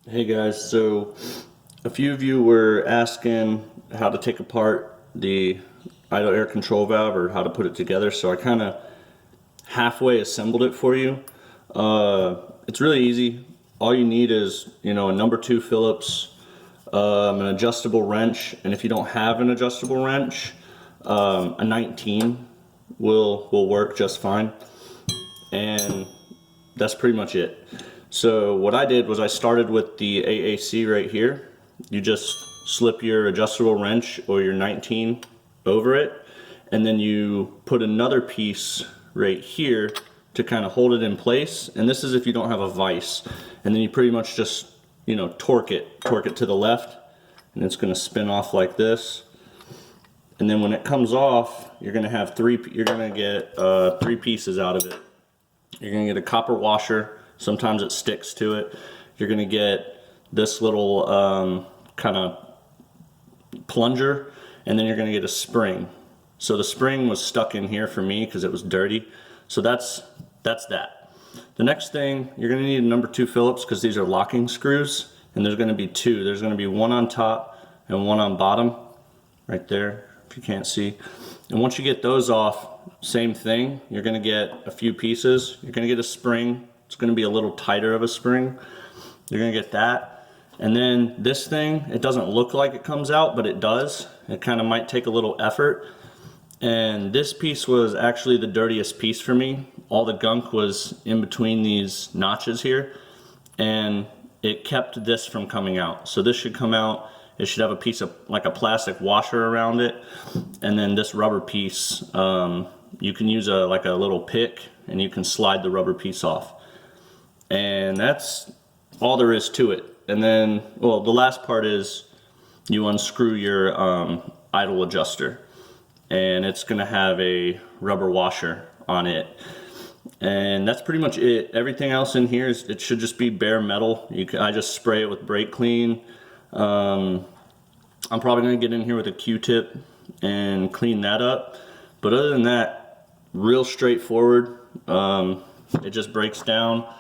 Hey guys, so a few of you were asking how to take apart the idle air control valve or how to put it together, so I kind of halfway assembled it for you. It's really easy. All you need is, a number 2 Phillips, an adjustable wrench, and if you don't have an adjustable wrench, a 19 will work just fine, and that's pretty much it. So what I did was I started with the AAC right here. You just slip your adjustable wrench or your 19 over it, and then you put another piece right here to kind of hold it in place. And this is if you don't have a vise. And then you pretty much just, torque it to the left, and it's going to spin off like this. And then when it comes off, you're going to have you're going to get 3 pieces out of it. You're going to get a copper washer. Sometimes it sticks to it. You're going to get this little kind of plunger, and then you're going to get a spring. So the spring was stuck in here for me because it was dirty. So that's that. The next thing, you're going to need a number 2 Phillips because these are locking screws, and there's going to be 2. There's going to be one on top and one on bottom, right there, if you can't see. And once you get those off, same thing. You're going to get a few pieces. You're going to get a spring. It's going to be a little tighter of a spring. You're going to get that. And then this thing, it doesn't look like it comes out, but it does. It kind of might take a little effort. And this piece was actually the dirtiest piece for me. All the gunk was in between these notches here, and it kept this from coming out. So this should come out. It should have a piece of like a plastic washer around it, and then this rubber piece, you can use like a little pick, and you can slide the rubber piece off. And that's all there is to it. And then, well, the last part is you unscrew your idle adjuster, and it's going to have a rubber washer on it. And that's pretty much it. Everything else in here it should just be bare metal. I just spray it with brake clean. I'm probably going to get in here with a Q-tip and clean that up. But other than that, real straightforward. It just breaks down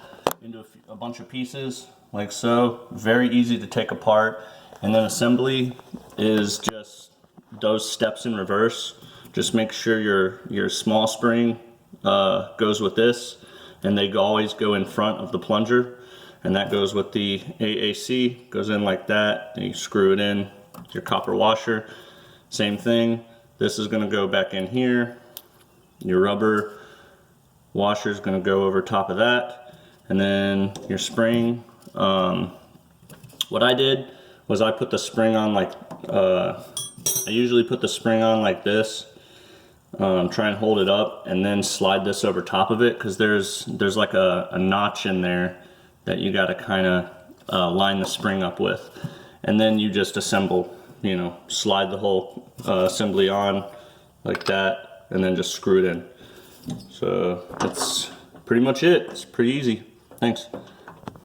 into a bunch of pieces like so. Very easy to take apart. And then assembly is just those steps in reverse. Just make sure your small spring goes with this, and they always go in front of the plunger, and that goes with the AAC, goes in like that, and you screw it in. Your copper washer, same thing. This is going to go back in here. Your rubber washer is going to go over top of that, and then your spring. What I did was I put the spring on like I usually put the spring on like this. Try and hold it up and then slide this over top of it, because there's like a notch in there that you got to kind of line the spring up with, and then you just assemble, slide the whole assembly on like that, and then just screw it in. So that's pretty much it. It's pretty easy. Thanks.